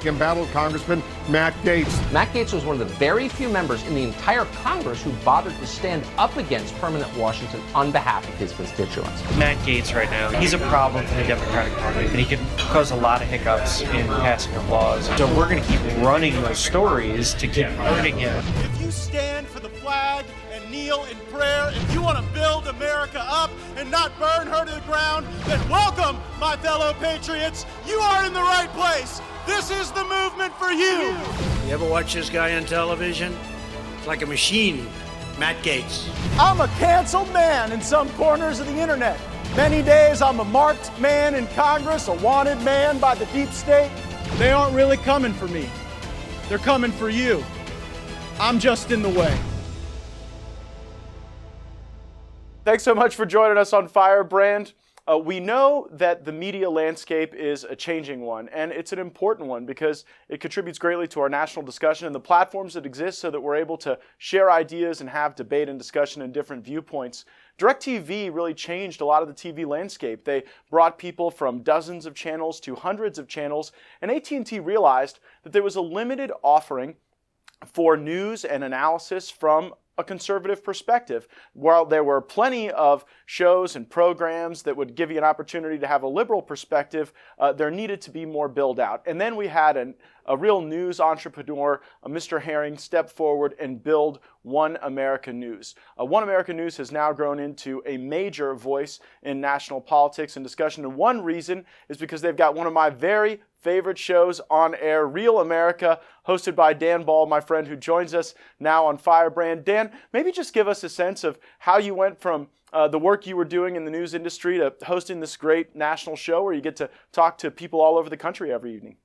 embattled Congressman Matt Gaetz. Matt Gaetz was one of the very few members in the entire Congress who bothered to stand up against permanent Washington on behalf of his constituents. Matt Gaetz right now, he's a problem for the Democratic Party, and he can cause a lot of hiccups in passing of laws. So we're going to keep running those stories to keep hurting him. If you stand for the flag and kneel in prayer, if you want to build America up and not burn her to the ground, then welcome, my fellow patriots. You are in the right place. This is the movement for you. You ever watch this guy on television? It's like a machine. Matt Gaetz. I'm a canceled man in some corners of the internet. Many days I'm a marked man in Congress, a wanted man by the deep state. They aren't really coming for me. They're coming for you. I'm just in the way. Thanks so much for joining us on Firebrand. We know that the media landscape is a changing one, and it's an important one because it contributes greatly to our national discussion and the platforms that exist so that we're able to share ideas and have debate and discussion and different viewpoints. DirecTV really changed a lot of the TV landscape. They brought people from dozens of channels to hundreds of channels, and AT&T realized that there was a limited offering for news and analysis from a conservative perspective. While there were plenty of shows and programs that would give you an opportunity to have a liberal perspective, there needed to be more build out. And then we had a real news entrepreneur, Mr. Herring, step forward and build One America News. One America News has now grown into a major voice in national politics and discussion. And one reason is because they've got one of my very favorite shows on air, Real America, hosted by Dan Ball, my friend who joins us now on Firebrand. Dan, maybe just give us a sense of how you went from the work you were doing in the news industry to hosting this great national show where you get to talk to people all over the country every evening.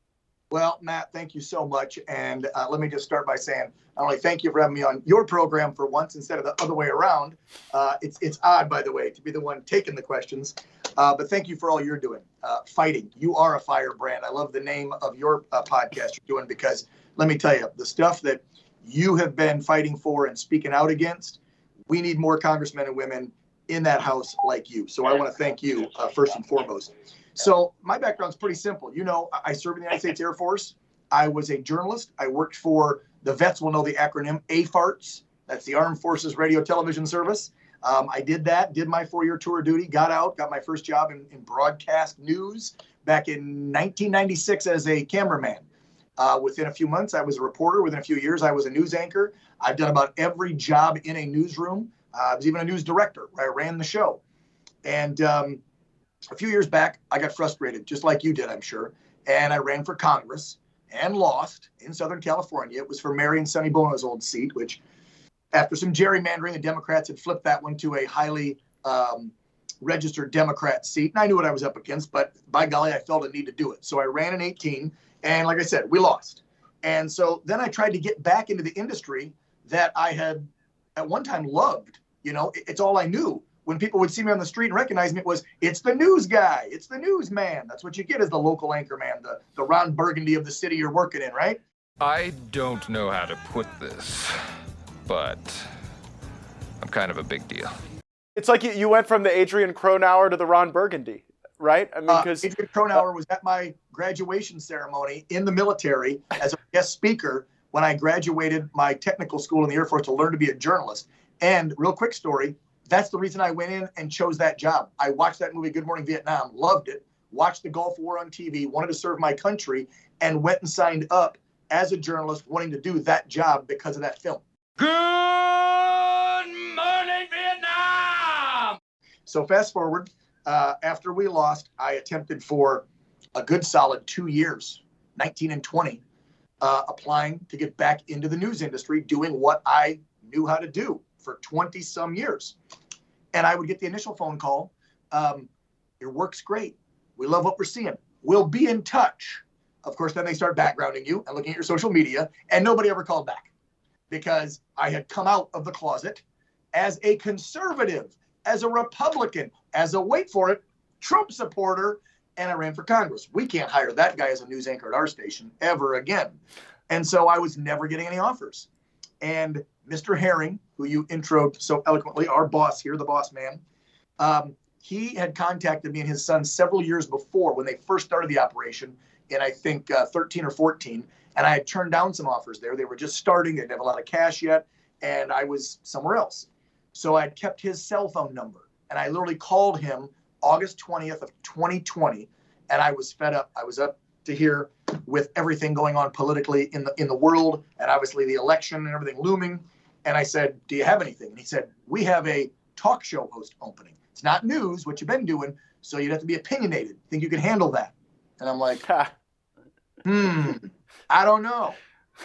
Well, Matt, thank you so much. And let me just start by saying, not only thank you for having me on your program for once instead of the other way around. It's odd, by the way, to be the one taking the questions. But thank you for all you're doing. Fighting. You are a firebrand. I love the name of your podcast you're doing because let me tell you, the stuff that you have been fighting for and speaking out against, we need more congressmen and women in that house like you. So I want to thank you first and foremost. So my background's pretty simple. You know, I served in the United States Air Force. I was a journalist. I worked for, the vets will know the acronym AFARTS. That's the Armed Forces Radio Television Service. I did that, did my 4-year tour of duty, got out, got my first job in broadcast news back in 1996 as a cameraman. Within a few months, I was a reporter. Within a few years, I was a news anchor. I've done about every job in a newsroom. I was even a news director where I ran the show. And a few years back, I got frustrated, just like you did, I'm sure. And I ran for Congress and lost in Southern California. It was for Marion Sonny Bono's old seat, which after some gerrymandering, the Democrats had flipped that one to a highly registered Democrat seat. And I knew what I was up against, but by golly, I felt a need to do it. So I ran in 18. And like I said, we lost. And so then I tried to get back into the industry that I had at one time loved. You know, it's all I knew. When people would see me on the street and recognize me, it was, it's the news guy. It's the newsman. That's what you get as the local anchor man, the Ron Burgundy of the city you're working in, right? I don't know how to put this, but I'm kind of a big deal. It's like you went from the Adrian Cronauer to the Ron Burgundy, right? I mean, because Adrian Cronauer was at my graduation ceremony in the military as a guest speaker when I graduated my technical school in the Air Force to learn to be a journalist. And real quick story, that's the reason I went in and chose that job. I watched that movie, Good Morning Vietnam, loved it, watched the Gulf War on TV, wanted to serve my country, and went and signed up as a journalist wanting to do that job because of that film. Good morning, Vietnam! So fast forward, after we lost, I attempted for a good solid 2 years, 19 and 20, applying to get back into the news industry, doing what I knew how to do for 20 some years. And I would get the initial phone call. Your work's great. We love what we're seeing. We'll be in touch. Of course, then they start backgrounding you and looking at your social media, and nobody ever called back because I had come out of the closet as a conservative, as a Republican, as a, wait for it, Trump supporter, and I ran for Congress. We can't hire that guy as a news anchor at our station ever again. And so I was never getting any offers. And Mr. Herring, who you introed so eloquently, our boss here, the boss man, he had contacted me and his son several years before when they first started the operation in I think 13 or 14, and I had turned down some offers there. They were just starting; they didn't have a lot of cash yet, and I was somewhere else. So I had kept his cell phone number, and I literally called him August 20th of 2020, and I was fed up. I was up to here with everything going on politically in the world, and obviously the election and everything looming. And I said, "Do you have anything?" And he said, "We have a talk show host opening. It's not news, what you've been doing, so you'd have to be opinionated. Think you can handle that?" And I'm like, I don't know.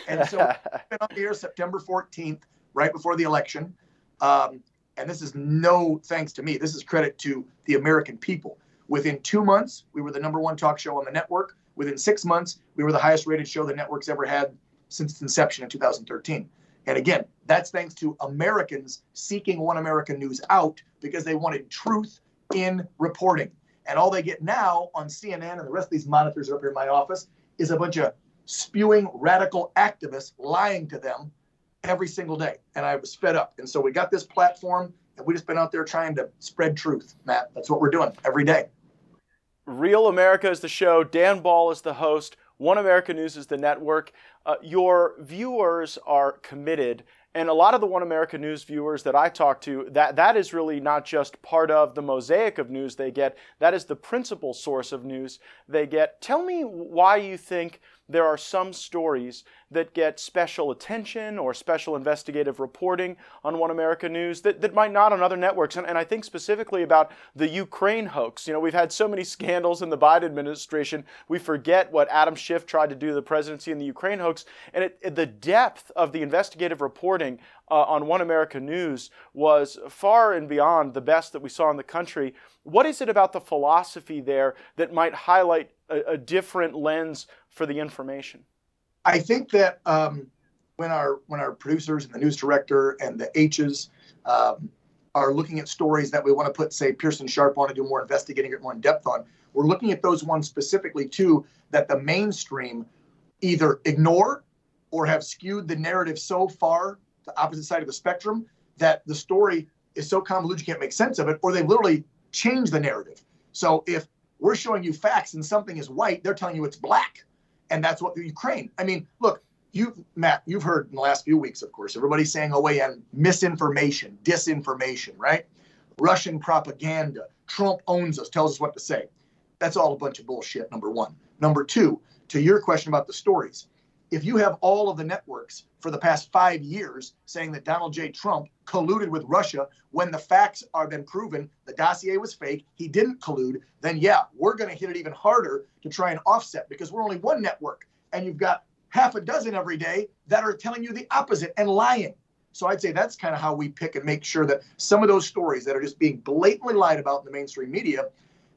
And so I've been up here September 14th, right before the election. And this is no thanks to me. This is credit to the American people. Within 2 months, we were the #1 talk show on the network. Within 6 months, we were the highest rated show the network's ever had since its inception in 2013. And again, that's thanks to Americans seeking One America News out because they wanted truth in reporting. And all they get now on CNN and the rest of these monitors up here in my office is a bunch of spewing radical activists lying to them every single day. And I was fed up. And so we got this platform, and we just been out there trying to spread truth, Matt. That's what we're doing every day. Real America is the show. Dan Ball is the host. One America News is the network. Your viewers are committed. And a lot of the One America News viewers that I talk to, that is really not just part of the mosaic of news they get. That is the principal source of news they get. Tell me why you think there are some stories that get special attention or special investigative reporting on One America News that might not on other networks. And I think specifically about the Ukraine hoax. You know, we've had so many scandals in the Biden administration, we forget what Adam Schiff tried to do to the presidency in the Ukraine hoax. And the depth of the investigative reporting on One America News was far and beyond the best that we saw in the country. What is it about the philosophy there that might highlight a different lens for the information? I think that when our producers and the news director and the H's are looking at stories that we want to put, say, Pearson Sharp on to do more investigating or more in depth on, we're looking at those ones specifically too that the mainstream either ignore or have skewed the narrative so far to the opposite side of the spectrum that the story is so convoluted you can't make sense of it, or they literally change the narrative. So if we're showing you facts and something is white, they're telling you it's black. And that's what the Ukraine. I mean, look, Matt, you've heard in the last few weeks, of course, everybody's saying OAN, misinformation, disinformation, right? Russian propaganda. Trump owns us, tells us what to say. That's all a bunch of bullshit, number one. Number two, to your question about the stories, if you have all of the networks for the past 5 years saying that Donald J. Trump colluded with Russia when the facts are been proven, the dossier was fake, he didn't collude, then yeah, we're going to hit it even harder to try and offset because we're only one network and you've got half a dozen every day that are telling you the opposite and lying. So I'd say that's kind of how we pick and make sure that some of those stories that are just being blatantly lied about in the mainstream media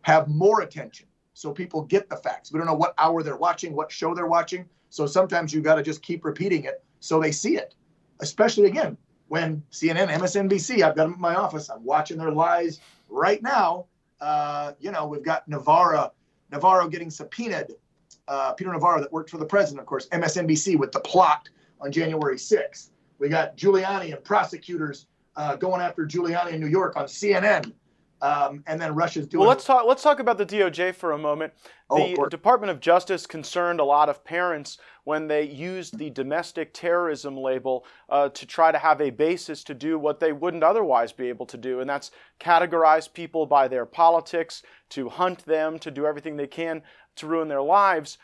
have more attention so people get the facts. We don't know what hour they're watching, what show they're watching. So sometimes you got to just keep repeating it so they see it, especially again, when CNN, MSNBC, I've got them in my office. I'm watching their lies right now. We've got Navarro getting subpoenaed. Peter Navarro that worked for the president, of course, MSNBC with the plot on January 6th. We got Giuliani and prosecutors going after Giuliani in New York on CNN. And then Russia's doing. Well, let's talk about the DOJ for a moment. The Department of Justice concerned a lot of parents when they used the domestic terrorism label to try to have a basis to do what they wouldn't otherwise be able to do, and that's categorize people by their politics, to hunt them, to do everything they can to ruin their lives.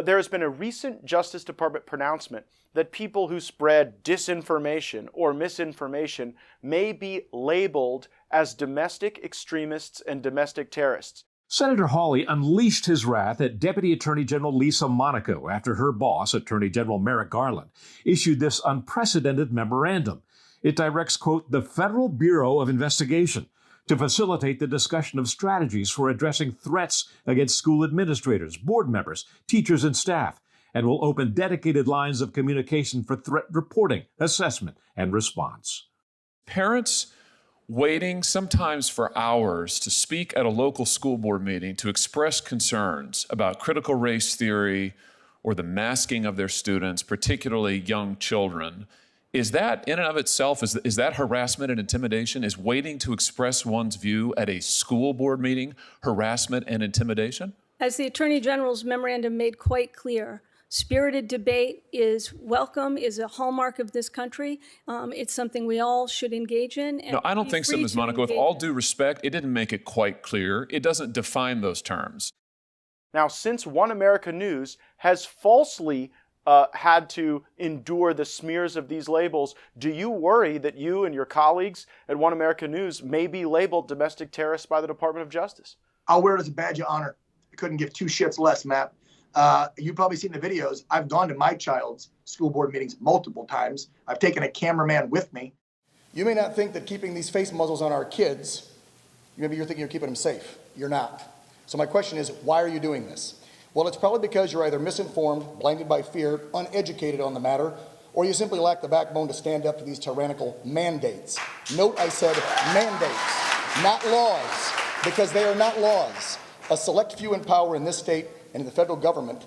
There has been a recent Justice Department pronouncement that people who spread disinformation or misinformation may be labeled as domestic extremists and domestic terrorists. Senator Hawley unleashed his wrath at Deputy Attorney General Lisa Monaco after her boss, Attorney General Merrick Garland, issued this unprecedented memorandum. It directs, quote, the Federal Bureau of Investigation to facilitate the discussion of strategies for addressing threats against school administrators, board members, teachers, and staff, and will open dedicated lines of communication for threat reporting, assessment, and response. Parents waiting sometimes for hours to speak at a local school board meeting to express concerns about critical race theory or the masking of their students, particularly young children. Is that in and of itself, is that harassment and intimidation? Is waiting to express one's view at a school board meeting harassment and intimidation? As the Attorney General's memorandum made quite clear, spirited debate is welcome, is a hallmark of this country. It's something we all should engage in. And no, I don't think so, Ms. Monaco. With all due respect, it didn't make it quite clear. It doesn't define those terms. Now, since One America News has falsely had to endure the smears of these labels, do you worry that you and your colleagues at One America News may be labeled domestic terrorists by the Department of Justice? I'll wear it as a badge of honor. I couldn't give two shits less, Matt. You've probably seen the videos. I've gone to my child's school board meetings multiple times. I've taken a cameraman with me. You may not think that keeping these face muzzles on our kids, maybe you're thinking you're keeping them safe. You're not. So my question is, why are you doing this? Well, it's probably because you're either misinformed, blinded by fear, uneducated on the matter, or you simply lack the backbone to stand up to these tyrannical mandates. Note I said mandates, not laws, because they are not laws. A select few in power in this state and in the federal government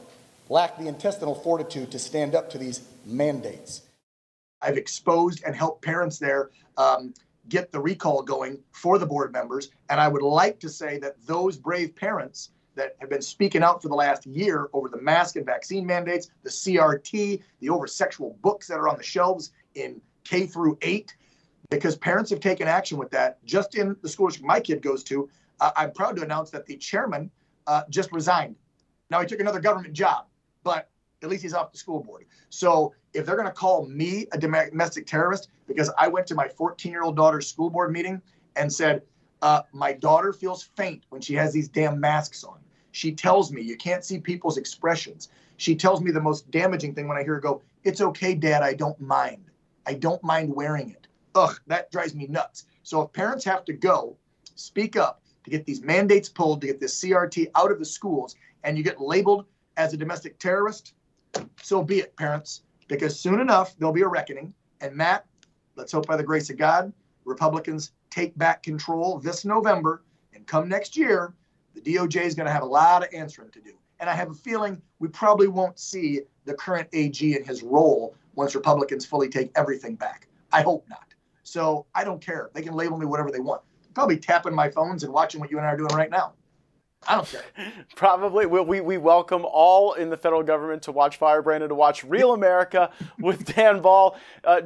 lack the intestinal fortitude to stand up to these mandates. I've exposed and helped parents there get the recall going for the board members, and I would like to say that those brave parents that have been speaking out for the last year over the mask and vaccine mandates, the CRT, the over-sexual books that are on the shelves in K through 8, because parents have taken action with that. Just in the school district my kid goes to, I'm proud to announce that the chairman just resigned. Now, he took another government job, but at least he's off the school board. So if they're going to call me a domestic terrorist because I went to my 14-year-old daughter's school board meeting and said, my daughter feels faint when she has these damn masks on. She tells me you can't see people's expressions. She tells me the most damaging thing when I hear her go, "It's okay, Dad, I don't mind. I don't mind wearing it." Ugh, that drives me nuts. So if parents have to go speak up to get these mandates pulled, to get this CRT out of the schools, and you get labeled as a domestic terrorist, so be it, parents, because soon enough, there'll be a reckoning. And Matt, let's hope by the grace of God, Republicans take back control this November, and come next year, the DOJ is going to have a lot of answering to do. And I have a feeling we probably won't see the current AG in his role once Republicans fully take everything back. I hope not. So I don't care. They can label me whatever they want. Probably tapping my phones and watching what you and I are doing right now. I don't care. Probably. We welcome all in the federal government to watch Firebrand and to watch Real America with Dan Ball.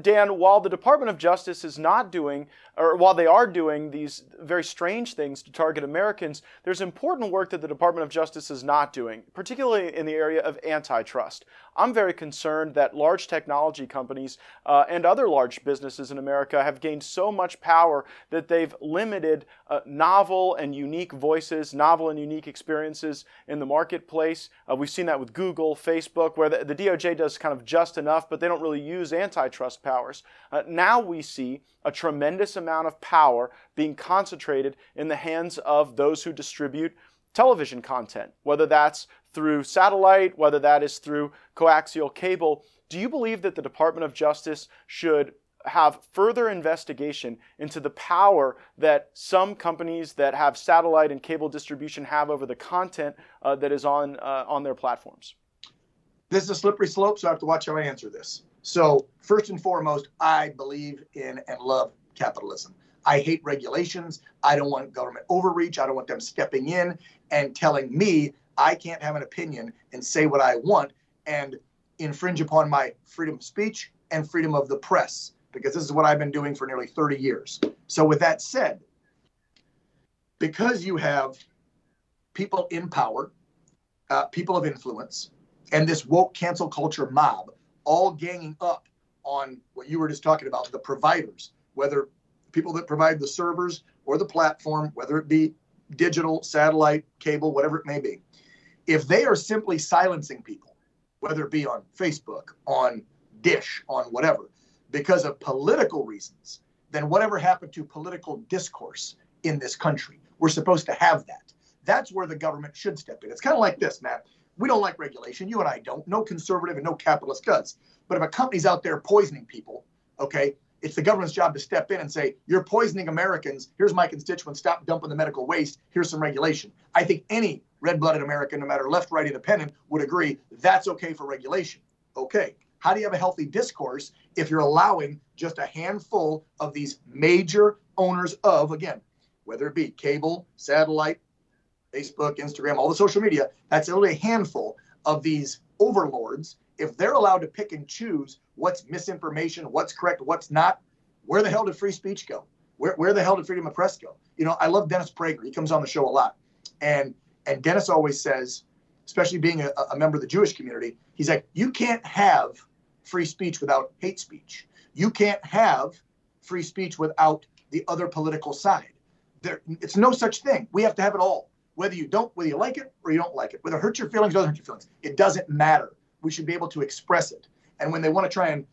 Dan, while the Department of Justice is not doing, or while they are doing these very strange things to target Americans, there's important work that the Department of Justice is not doing, particularly in the area of antitrust. I'm very concerned that large technology companies and other large businesses in America have gained so much power that they've limited novel and unique voices, novel and unique experiences in the marketplace. We've seen that with Google, Facebook, where the DOJ does kind of just enough, but they don't really use antitrust powers. Now we see a tremendous amount of power being concentrated in the hands of those who distribute television content, whether that's through satellite, whether that is through coaxial cable. Do you believe that the Department of Justice should have further investigation into the power that some companies that have satellite and cable distribution have over the content that is on their platforms? This is a slippery slope, so I have to watch how I answer this. So first and foremost, I believe in and love capitalism. I hate regulations. I don't want government overreach. I don't want them stepping in and telling me I can't have an opinion and say what I want and infringe upon my freedom of speech and freedom of the press, because this is what I've been doing for nearly 30 years. So with that said, because you have people in power, people of influence, and this woke cancel culture mob all ganging up on what you were just talking about, the providers, whether people that provide the servers or the platform, whether it be digital, satellite, cable, whatever it may be. If they are simply silencing people, whether it be on Facebook, on Dish, on whatever, because of political reasons, then whatever happened to political discourse in this country? We're supposed to have that. That's where the government should step in. It's kind of like this, Matt. We don't like regulation. You and I don't. No conservative and no capitalist does. But if a company's out there poisoning people, okay, it's the government's job to step in and say, you're poisoning Americans. Here's my constituents. Stop dumping the medical waste. Here's some regulation. I think any red-blooded American, no matter left, right, independent, would agree that's okay for regulation. Okay. How do you have a healthy discourse if you're allowing just a handful of these major owners of, again, whether it be cable, satellite, Facebook, Instagram, all the social media, that's only a handful of these overlords. If they're allowed to pick and choose what's misinformation, what's correct, what's not, where the hell did free speech go? Where the hell did freedom of press go? You know, I love Dennis Prager. He comes on the show a lot. And Dennis always says, especially being a member of the Jewish community, he's like, you can't have free speech without hate speech. You can't have free speech without the other political side. It's no such thing. We have to have it all. Whether you like it or you don't like it, whether it hurts your feelings or doesn't hurt your feelings, it doesn't matter. We should be able to express it. And when they want to try and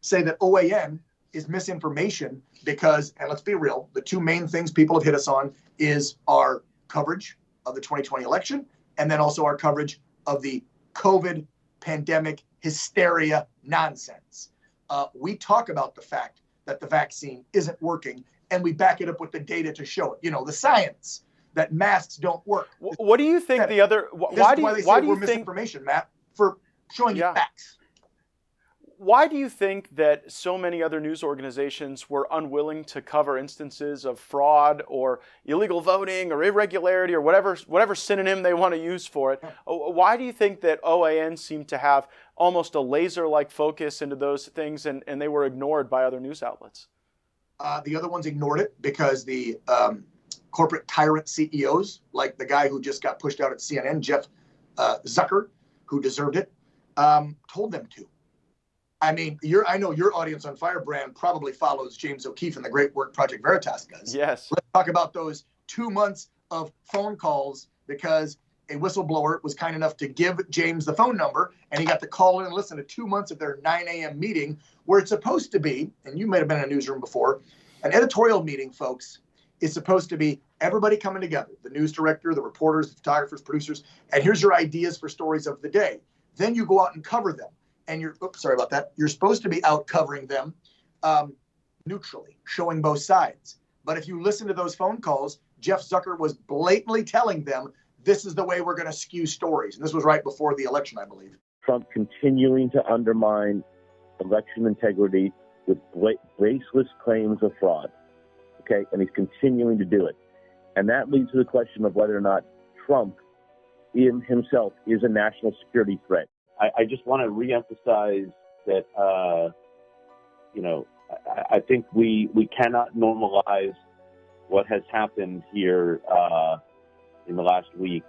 say that OAN is misinformation because, and let's be real, the two main things people have hit us on is our coverage of the 2020 election and then also our coverage of the COVID pandemic hysteria nonsense. We talk about the fact that the vaccine isn't working and we back it up with the data to show it. You know, the science that masks don't work. What do you think the other, why do you think misinformation, Matt, for showing you facts? Why do you think that so many other news organizations were unwilling to cover instances of fraud or illegal voting or irregularity or whatever synonym they want to use for it? Why do you think that OAN seemed to have almost a laser-like focus into those things and they were ignored by other news outlets? The other ones ignored it because the corporate tyrant CEOs, like the guy who just got pushed out at CNN, Jeff Zucker, who deserved it, told them to. I mean, I know your audience on Firebrand probably follows James O'Keefe and the great work Project Veritas does. Yes. Let's talk about those 2 months of phone calls because a whistleblower was kind enough to give James the phone number and he got to call in and listen to 2 months of their 9 a.m. meeting where it's supposed to be, and you might have been in a newsroom before, an editorial meeting, folks, is supposed to be everybody coming together, the news director, the reporters, the photographers, producers, and here's your ideas for stories of the day. Then you go out and cover them. And you're supposed to be out covering them neutrally, showing both sides. But if you listen to those phone calls, Jeff Zucker was blatantly telling them, this is the way we're going to skew stories. And this was right before the election, I believe. Trump continuing to undermine election integrity with baseless claims of fraud. Okay, and he's continuing to do it. And that leads to the question of whether or not Trump in himself is a national security threat. I just want to reemphasize that, I think we cannot normalize what has happened here in the last week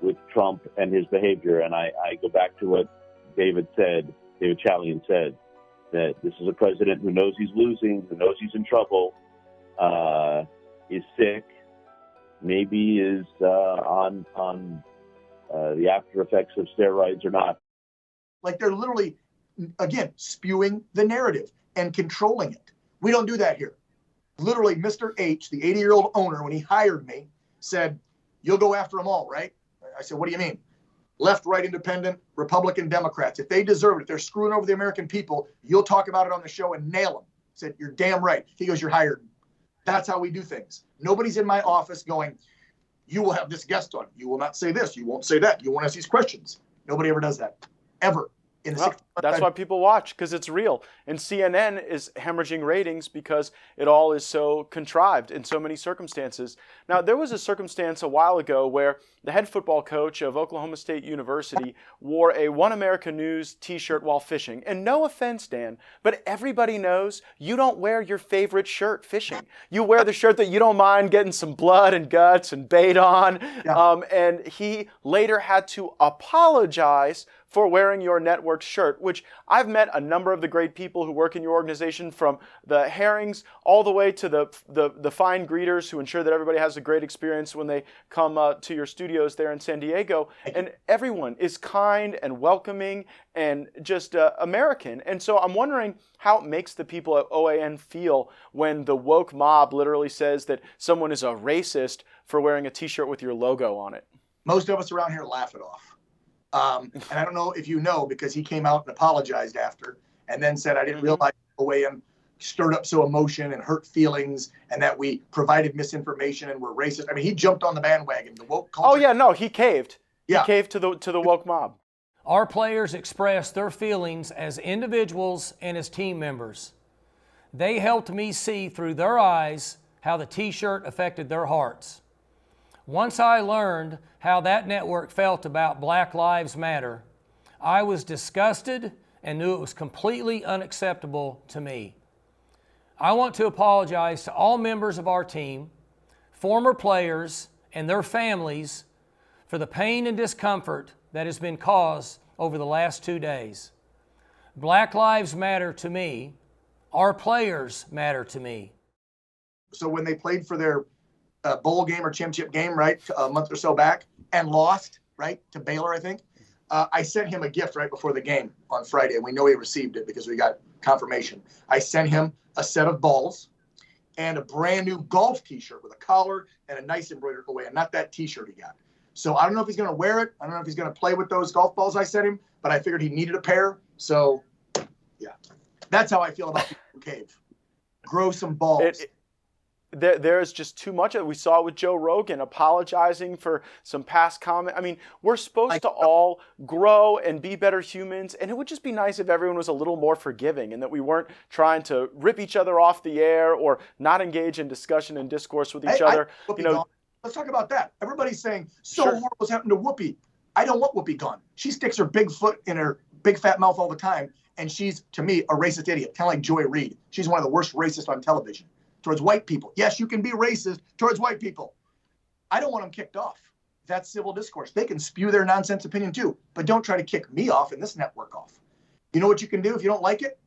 with Trump and his behavior. And I go back to what David Chalian said, that this is a president who knows he's losing, who knows he's in trouble, is sick, maybe is on the after effects of steroids or not. Like they're literally, again, spewing the narrative and controlling it. We don't do that here. Literally, Mr. H, the 80-year-old owner, when he hired me, said, you'll go after them all, right? I said, what do you mean? Left, right, independent, Republican, Democrats. If they deserve it, if they're screwing over the American people, you'll talk about it on the show and nail them. I said, you're damn right. He goes, you're hired. That's how we do things. Nobody's in my office going, you will have this guest on. You will not say this. You won't say that. You won't ask these questions. Nobody ever does that. Ever. That's why people watch, because it's real. And CNN is hemorrhaging ratings because it all is so contrived in so many circumstances. Now, there was a circumstance a while ago where the head football coach of Oklahoma State University wore a One America News t-shirt while fishing. And no offense, Dan, but everybody knows you don't wear your favorite shirt fishing. You wear the shirt that you don't mind getting some blood and guts and bait on. Yeah. And he later had to apologize for wearing your network shirt, which I've met a number of the great people who work in your organization, from the Herrings all the way to the fine greeters who ensure that everybody has a great experience when they come to your studios there in San Diego. And everyone is kind and welcoming and just American. And so I'm wondering how it makes the people at OAN feel when the woke mob literally says that someone is a racist for wearing a t-shirt with your logo on it. Most of us around here laugh it off. And I don't know if you know, because he came out and apologized after and then said, I didn't realize OAN stirred up so emotion and hurt feelings and that we provided misinformation and were racist. I mean, he jumped on the bandwagon. The woke culture. Oh, yeah, no, he caved. Yeah. He caved to the woke mob. Our players expressed their feelings as individuals and as team members. They helped me see through their eyes how the t-shirt affected their hearts. Once I learned how that network felt about Black Lives Matter, I was disgusted and knew it was completely unacceptable to me. I want to apologize to all members of our team, former players, and their families for the pain and discomfort that has been caused over the last 2 days. Black Lives matter to me. Our players matter to me. So when they played for their bowl game or championship game, right, a month or so back, and lost, right, to Baylor, I think, I sent him a gift right before the game on Friday, and we know he received it because we got confirmation. I sent him a set of balls and a brand new golf t-shirt with a collar and a nice embroidered OAN, not that t-shirt he got. So I don't know if he's going to wear it. I don't know if he's going to play with those golf balls I sent him, but I figured he needed a pair. So, yeah, that's how I feel about the cave. Grow some balls. There's just too much of it. We saw it with Joe Rogan apologizing for some past comment. I mean, we're supposed to all grow and be better humans, and it would just be nice if everyone was a little more forgiving and that we weren't trying to rip each other off the air or not engage in discussion and discourse with each other. Let's talk about that. Everybody's saying, horrible's happened to Whoopi. I don't want Whoopi gone. She sticks her big foot in her big fat mouth all the time, and she's, to me, a racist idiot, kind of like Joy Reid. She's one of the worst racists on television. Towards white people. Yes, you can be racist towards white people. I don't want them kicked off. That's civil discourse. They can spew their nonsense opinion too, but don't try to kick me off and this network off. You know what you can do if you don't like it?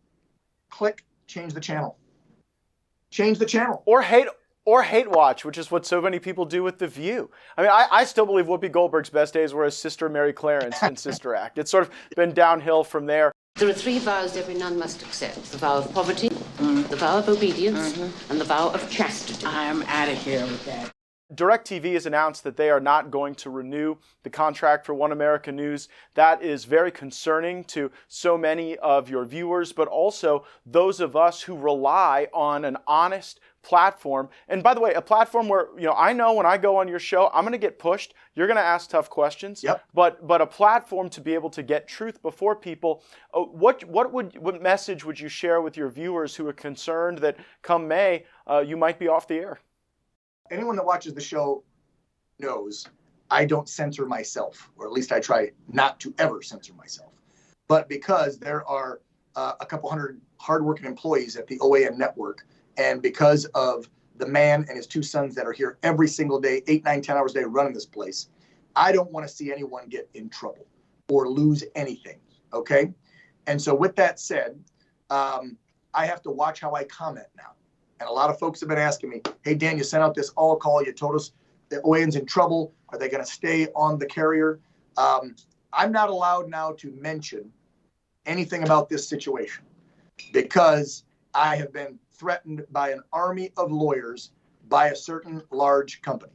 Click, change the channel. Change the channel. Or hate watch, which is what so many people do with The View. I mean, I still believe Whoopi Goldberg's best days were as Sister Mary Clarence in Sister Act. It's sort of been downhill from there. There are 3 vows every nun must accept. The vow of poverty, the vow of obedience, and the vow of chastity. I'm out of here with that. DirecTV has announced that they are not going to renew the contract for One America News. That is very concerning to so many of your viewers, but also those of us who rely on an honest platform. And by the way, a platform where, I know when I go on your show, I'm going to get pushed. You're going to ask tough questions. Yep. But a platform to be able to get truth before people. What message would you share with your viewers who are concerned that come May, you might be off the air? Anyone that watches the show knows I don't censor myself, or at least I try not to ever censor myself. But because there are a couple hundred hardworking employees at the OAN network, and because of the man and his 2 sons that are here every single day, 8, 9, 10 hours a day running this place, I don't want to see anyone get in trouble or lose anything, okay? And so with that said, I have to watch how I comment now. And a lot of folks have been asking me, hey, Dan, you sent out this all call. You told us that OAN's in trouble. Are they going to stay on the carrier? I'm not allowed now to mention anything about this situation because I have been threatened by an army of lawyers by a certain large company.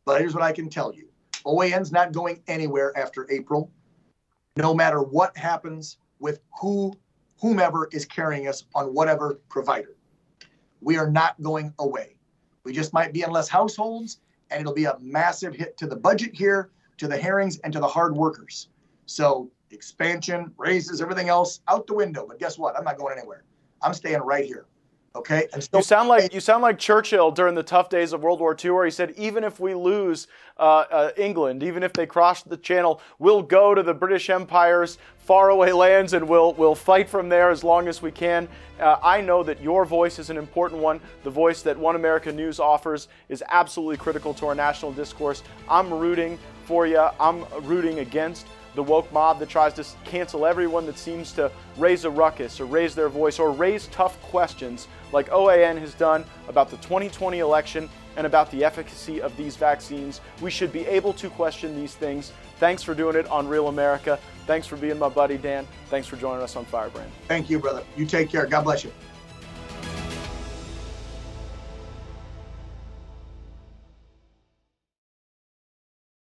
But here's what I can tell you. OAN's not going anywhere after April, no matter what happens with whomever is carrying us on whatever provider. We are not going away. We just might be in less households, and it'll be a massive hit to the budget here, to the hearings, and to the hard workers. So expansion, raises, everything else out the window. But guess what? I'm not going anywhere. I'm staying right here. Okay. And you sound like Churchill during the tough days of World War II, where he said, even if we lose England, even if they cross the Channel, we'll go to the British Empire's faraway lands and we'll fight from there as long as we can. I know that your voice is an important one. The voice that One America News offers is absolutely critical to our national discourse. I'm rooting for you. I'm rooting against the woke mob that tries to cancel everyone that seems to raise a ruckus or raise their voice or raise tough questions like OAN has done about the 2020 election and about the efficacy of these vaccines. We should be able to question these things. Thanks for doing it on Real America. Thanks for being my buddy, Dan. Thanks for joining us on Firebrand. Thank you, brother. You take care. God bless you.